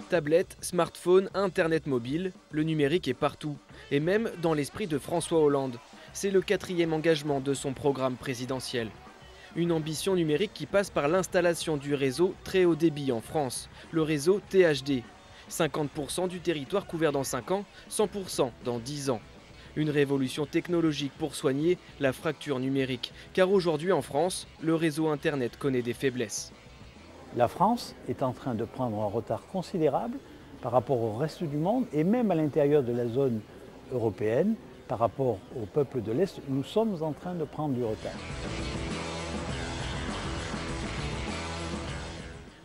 Tablettes, smartphones, internet mobile, le numérique est partout, et même dans l'esprit de François Hollande. C'est le 4e engagement de son programme présidentiel. Une ambition numérique qui passe par l'installation du réseau très haut débit en France, le réseau THD. 50% du territoire couvert dans 5 ans, 100% dans 10 ans. Une révolution technologique pour soigner la fracture numérique, car aujourd'hui en France, le réseau Internet connaît des faiblesses. La France est en train de prendre un retard considérable par rapport au reste du monde et même à l'intérieur de la zone européenne, par rapport aux peuples de l'Est, nous sommes en train de prendre du retard.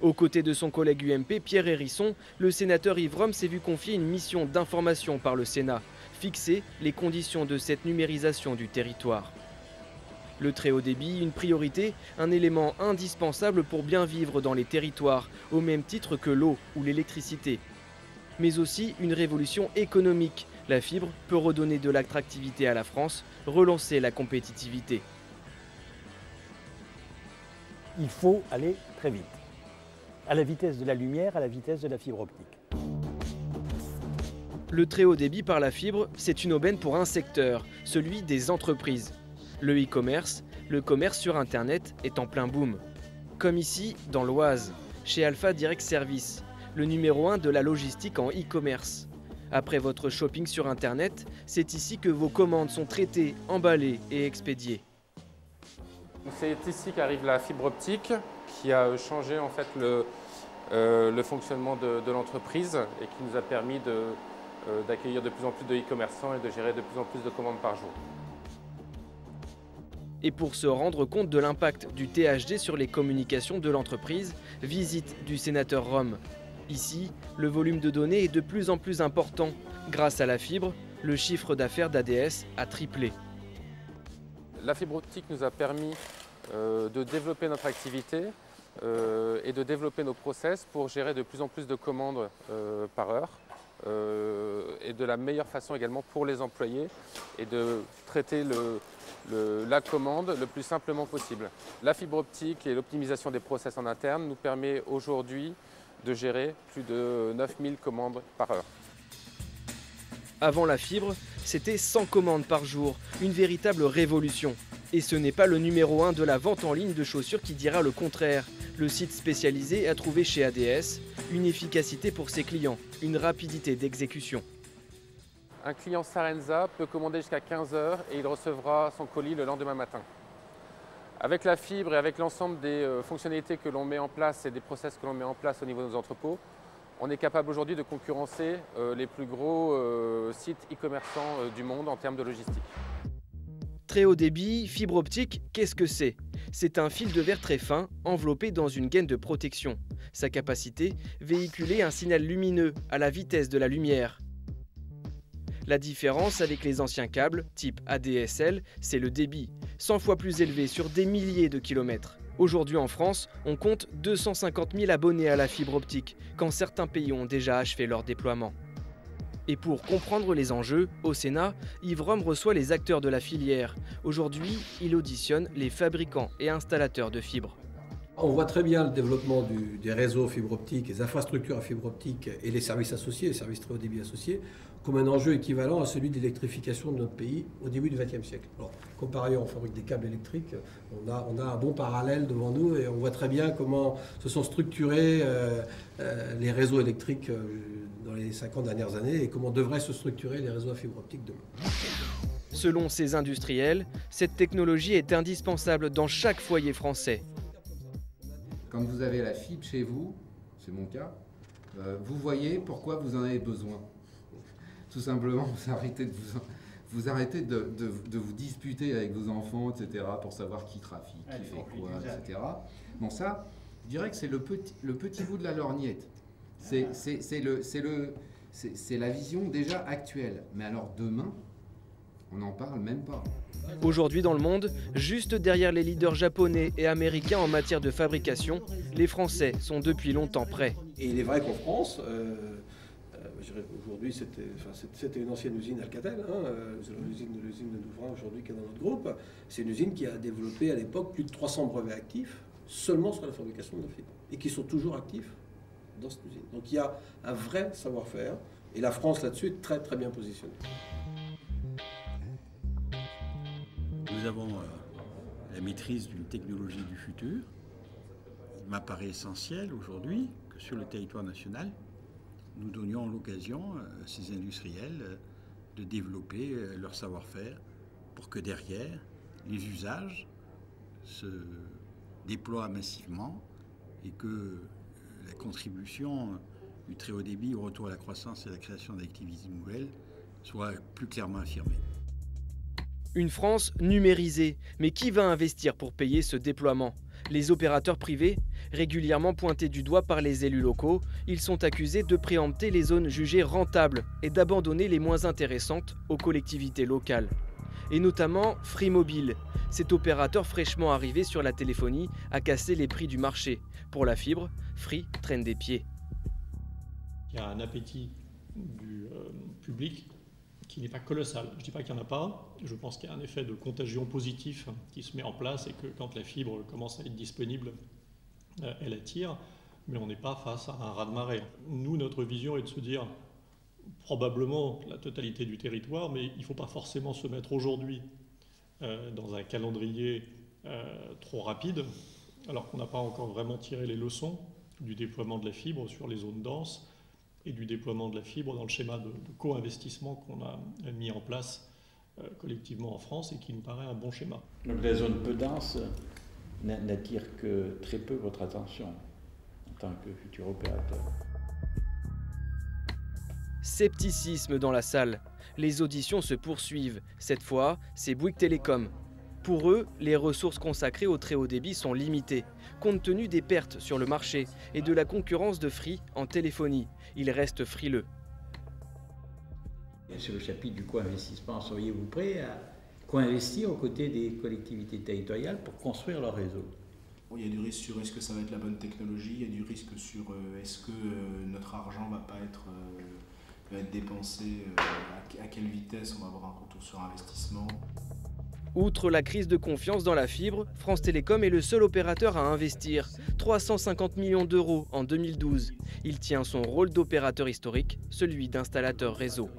Aux côtés de son collègue UMP, Pierre Hérisson, le sénateur Yves Rome s'est vu confier une mission d'information par le Sénat, fixer les conditions de cette numérisation du territoire. Le très haut débit, une priorité, un élément indispensable pour bien vivre dans les territoires, au même titre que l'eau ou l'électricité. Mais aussi une révolution économique. La fibre peut redonner de l'attractivité à la France, relancer la compétitivité. Il faut aller très vite, à la vitesse de la lumière, à la vitesse de la fibre optique. Le très haut débit par la fibre, c'est une aubaine pour un secteur, celui des entreprises. Le e-commerce, le commerce sur Internet est en plein boom. Comme ici, dans l'Oise, chez Alpha Direct Service, le numéro 1 de la logistique en e-commerce. Après votre shopping sur Internet, c'est ici que vos commandes sont traitées, emballées et expédiées. C'est ici qu'arrive la fibre optique qui a changé en fait le fonctionnement de l'entreprise et qui nous a permis d'accueillir de plus en plus de e-commerçants et de gérer de plus en plus de commandes par jour. Et pour se rendre compte de l'impact du THD sur les communications de l'entreprise, visite du sénateur Rome. Ici, le volume de données est de plus en plus important. Grâce à la fibre, le chiffre d'affaires d'ADS a triplé. La fibre optique nous a permis de développer notre activité et de développer nos process pour gérer de plus en plus de commandes par heure et de la meilleure façon également pour les employés et de traiter la commande le plus simplement possible. La fibre optique et l'optimisation des process en interne nous permet aujourd'hui de gérer plus de 9000 commandes par heure. Avant la fibre, c'était 100 commandes par jour, une véritable révolution. Et ce n'est pas le numéro 1 de la vente en ligne de chaussures qui dira le contraire. Le site spécialisé a trouvé chez ADS une efficacité pour ses clients, une rapidité d'exécution. Un client Sarenza peut commander jusqu'à 15 h et il recevra son colis le lendemain matin. Avec la fibre et avec l'ensemble des fonctionnalités que l'on met en place et des process que l'on met en place au niveau de nos entrepôts, on est capable aujourd'hui de concurrencer les plus gros sites e-commerçants du monde en termes de logistique. Très haut débit, fibre optique, qu'est-ce que c'est? C'est un fil de verre très fin, enveloppé dans une gaine de protection. Sa capacité, véhiculer un signal lumineux à la vitesse de la lumière. La différence avec les anciens câbles, type ADSL, c'est le débit, 100 fois plus élevé sur des milliers de kilomètres. Aujourd'hui en France, on compte 250 000 abonnés à la fibre optique, quand certains pays ont déjà achevé leur déploiement. Et pour comprendre les enjeux, au Sénat, Yves Rome reçoit les acteurs de la filière. Aujourd'hui, il auditionne les fabricants et installateurs de fibres. On voit très bien le développement des réseaux fibre optique, des infrastructures à fibre optique et les services associés, les services très haut débit associés, comme un enjeu équivalent à celui de l'électrification de notre pays au début du XXe siècle. Alors, comme par ailleurs on fabrique des câbles électriques, on a un bon parallèle devant nous et on voit très bien comment se sont structurés les réseaux électriques dans les 50 dernières années et comment devraient se structurer les réseaux à fibre optique demain. Selon ces industriels, cette technologie est indispensable dans chaque foyer français. Quand vous avez la fibre chez vous, c'est mon cas, vous voyez pourquoi vous en avez besoin. Tout simplement, vous arrêtez de vous disputer avec vos enfants, etc., pour savoir qui trafique, qui fait quoi, etc. Bon, ça, je dirais que c'est le petit bout de la lorgnette. C'est la vision déjà actuelle. Mais alors demain, on n'en parle même pas. Aujourd'hui dans le monde, juste derrière les leaders japonais et américains en matière de fabrication, les Français sont depuis longtemps prêts. Et il est vrai qu'en France, aujourd'hui c'était une ancienne usine Alcatel, l'usine de Douvrin aujourd'hui qui est dans notre groupe. C'est une usine qui a développé à l'époque plus de 300 brevets actifs. seulement sur la fabrication de la fibre et qui sont toujours actifs dans cette usine. Donc il y a un vrai savoir-faire et la France là-dessus est très très bien positionnée. Nous avons la maîtrise d'une technologie du futur. Il m'apparaît essentiel aujourd'hui que sur le territoire national, nous donnions l'occasion à ces industriels de développer leur savoir-faire pour que derrière, les usages se déploient massivement et que la contribution du très haut débit au retour à la croissance et à la création d'activités nouvelles soit plus clairement affirmée. Une France numérisée, mais qui va investir pour payer ce déploiement? Les opérateurs privés, régulièrement pointés du doigt par les élus locaux, ils sont accusés de préempter les zones jugées rentables et d'abandonner les moins intéressantes aux collectivités locales. Et notamment Free Mobile. Cet opérateur fraîchement arrivé sur la téléphonie a cassé les prix du marché. Pour la fibre, Free traîne des pieds. Il y a un appétit du public qui n'est pas colossal. Je ne dis pas qu'il n'y en a pas, je pense qu'il y a un effet de contagion positif qui se met en place et que quand la fibre commence à être disponible, elle attire, mais on n'est pas face à un raz-de-marée. Nous, notre vision est de se dire probablement la totalité du territoire, mais il ne faut pas forcément se mettre aujourd'hui dans un calendrier trop rapide, alors qu'on n'a pas encore vraiment tiré les leçons du déploiement de la fibre sur les zones denses et du déploiement de la fibre dans le schéma de co-investissement qu'on a mis en place collectivement en France et qui nous paraît un bon schéma. Donc les zones peu denses n'attirent que très peu votre attention en tant que futur opérateur. Scepticisme dans la salle. Les auditions se poursuivent. Cette fois, c'est Bouygues Telecom. Pour eux, les ressources consacrées au très haut débit sont limitées, compte tenu des pertes sur le marché et de la concurrence de Free en téléphonie. Ils restent frileux. Sur le chapitre du co-investissement, seriez-vous prêt à co-investir aux côtés des collectivités territoriales pour construire leur réseau? Il y a du risque sur est-ce que ça va être la bonne technologie, il y a du risque sur est-ce que notre argent va pas être dépensé, à quelle vitesse on va avoir un retour sur investissement. Outre la crise de confiance dans la fibre, France Télécom est le seul opérateur à investir 350 millions d'euros en 2012. Il tient son rôle d'opérateur historique, celui d'installateur réseau.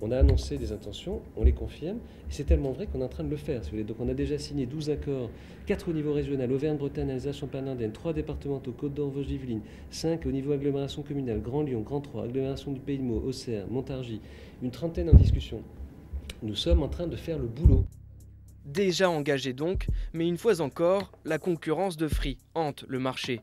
On a annoncé des intentions, on les confirme, et c'est tellement vrai qu'on est en train de le faire. Si vous voulez. Donc on a déjà signé 12 accords, 4 au niveau régional, Auvergne-Bretagne, Alsace, Champagne-Ardenne, 3 départementaux, Côte d'Or, Vosges-Yvelines, 5 au niveau agglomération communale, Grand Lyon, Grand Troyes, agglomération du Pays de Meaux, Auxerre, Montargis, une trentaine en discussion. Nous sommes en train de faire le boulot. Déjà engagé donc, mais une fois encore, la concurrence de Free hante le marché.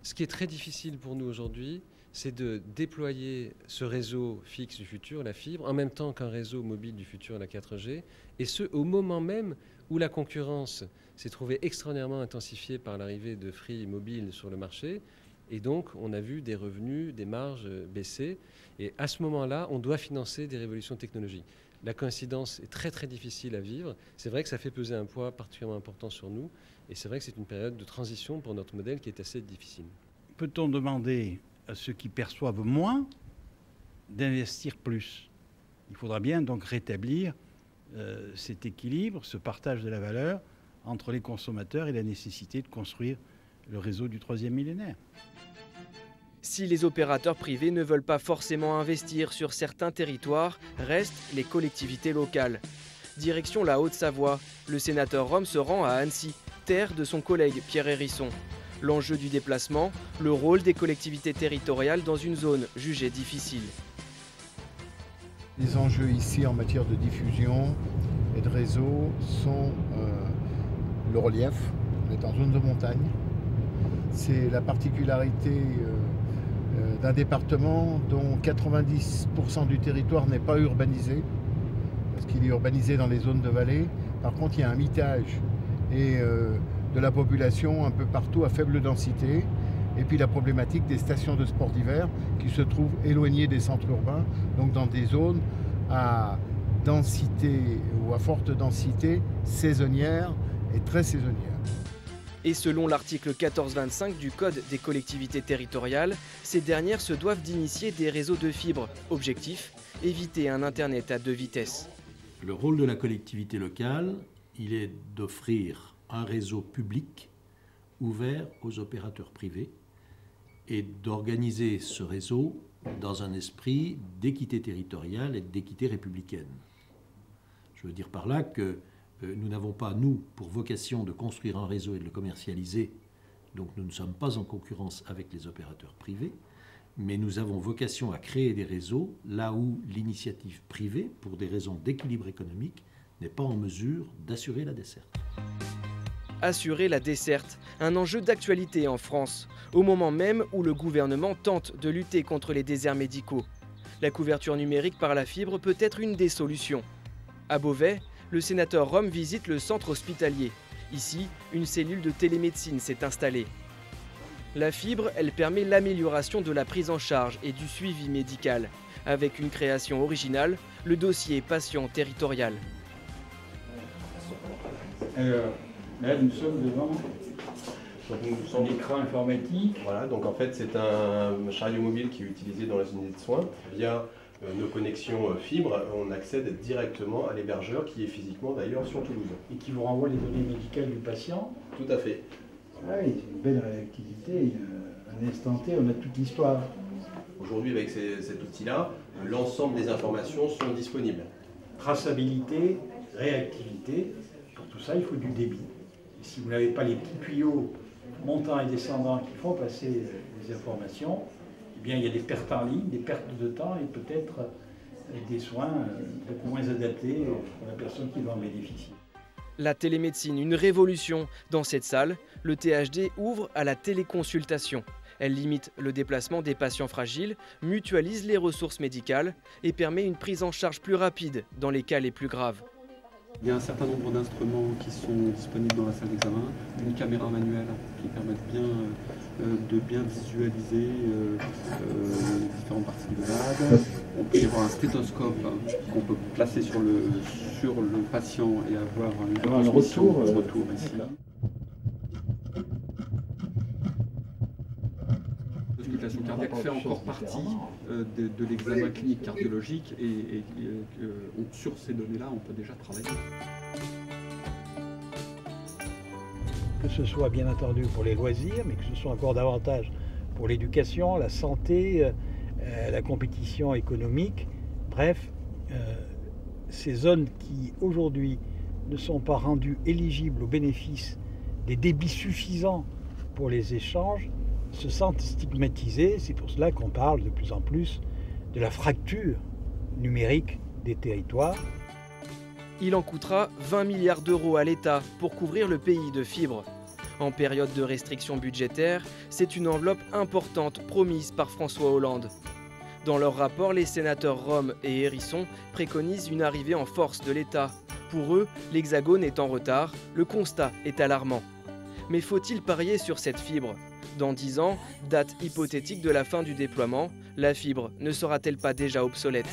Ce qui est très difficile pour nous aujourd'hui, c'est de déployer ce réseau fixe du futur, la fibre, en même temps qu'un réseau mobile du futur, la 4G, et ce, au moment même où la concurrence s'est trouvée extraordinairement intensifiée par l'arrivée de Free Mobile sur le marché, et donc on a vu des revenus, des marges baisser, et à ce moment-là, on doit financer des révolutions technologiques. La coïncidence est très très difficile à vivre, c'est vrai que ça fait peser un poids particulièrement important sur nous, et c'est vrai que c'est une période de transition pour notre modèle qui est assez difficile. Peut-on demander à ceux qui perçoivent moins d'investir plus? Il faudra bien donc rétablir cet équilibre, ce partage de la valeur entre les consommateurs et la nécessité de construire le réseau du 3e millénaire. Si les opérateurs privés ne veulent pas forcément investir sur certains territoires, restent les collectivités locales. Direction la Haute-Savoie, le sénateur Rome se rend à Annecy, terre de son collègue Pierre Hérisson. L'enjeu du déplacement, le rôle des collectivités territoriales dans une zone jugée difficile. Les enjeux ici en matière de diffusion et de réseau sont le relief. On est en zone de montagne. C'est la particularité d'un département dont 90% du territoire n'est pas urbanisé, parce qu'il est urbanisé dans les zones de vallée. Par contre, il y a un mitage et de la population un peu partout à faible densité. Et puis la problématique des stations de sport d'hiver qui se trouvent éloignées des centres urbains, donc dans des zones à densité ou à forte densité saisonnière et très saisonnière. Et selon l'article 1425 du Code des collectivités territoriales, ces dernières se doivent d'initier des réseaux de fibres. Objectif, éviter un Internet à 2 vitesses. Le rôle de la collectivité locale, il est d'offrir un réseau public ouvert aux opérateurs privés et d'organiser ce réseau dans un esprit d'équité territoriale et d'équité républicaine. Je veux dire par là que nous n'avons pas, nous, pour vocation de construire un réseau et de le commercialiser, donc nous ne sommes pas en concurrence avec les opérateurs privés, mais nous avons vocation à créer des réseaux là où l'initiative privée, pour des raisons d'équilibre économique, n'est pas en mesure d'assurer la desserte. Assurer la desserte, un enjeu d'actualité en France, au moment même où le gouvernement tente de lutter contre les déserts médicaux. La couverture numérique par la fibre peut être une des solutions. À Beauvais, le sénateur Rome visite le centre hospitalier. Ici, une cellule de télémédecine s'est installée. La fibre, elle permet l'amélioration de la prise en charge et du suivi médical, avec une création originale, le dossier patient territorial. Là, nous sommes devant un écran informatique. Voilà, donc en fait, c'est un chariot mobile qui est utilisé dans les unités de soins. Via nos connexions fibre, on accède directement à l'hébergeur qui est physiquement d'ailleurs sur Toulouse. Et qui vous renvoie les données médicales du patient. Tout à fait. Ah oui, c'est une belle réactivité. Un instant T, on a toute l'histoire. Aujourd'hui, avec cet outil-là, l'ensemble des informations sont disponibles. Traçabilité, réactivité, pour tout ça, il faut du débit. Et si vous n'avez pas les petits tuyaux montants et descendants qui font passer les informations, eh bien, il y a des pertes en ligne, des pertes de temps et peut-être des soins beaucoup moins adaptés pour la personne qui va en bénéficier. La télémédecine, une révolution. Dans cette salle, le THD ouvre à la téléconsultation. Elle limite le déplacement des patients fragiles, mutualise les ressources médicales et permet une prise en charge plus rapide dans les cas les plus graves. Il y a un certain nombre d'instruments qui sont disponibles dans la salle d'examen, une caméra manuelle qui permet de bien visualiser les différentes parties du malade. On peut y avoir un stéthoscope qu'on peut placer sur le patient et avoir un retour ici. L'auscultation cardiaque fait encore partie de l'examen clinique cardiologique et sur ces données-là, on peut déjà travailler. Que ce soit bien entendu pour les loisirs, mais que ce soit encore davantage pour l'éducation, la santé, la compétition économique. Bref, ces zones qui aujourd'hui ne sont pas rendues éligibles au bénéfice des débits suffisants pour les échanges se sentent stigmatisées. C'est pour cela qu'on parle de plus en plus de la fracture numérique des territoires. Il en coûtera 20 milliards d'euros à l'État pour couvrir le pays de fibre. En période de restrictions budgétaires, c'est une enveloppe importante promise par François Hollande. Dans leur rapport, les sénateurs Rome et Hérisson préconisent une arrivée en force de l'État. Pour eux, l'Hexagone est en retard, le constat est alarmant. Mais faut-il parier sur cette fibre ? Dans 10 ans, date hypothétique de la fin du déploiement, la fibre ne sera-t-elle pas déjà obsolète ?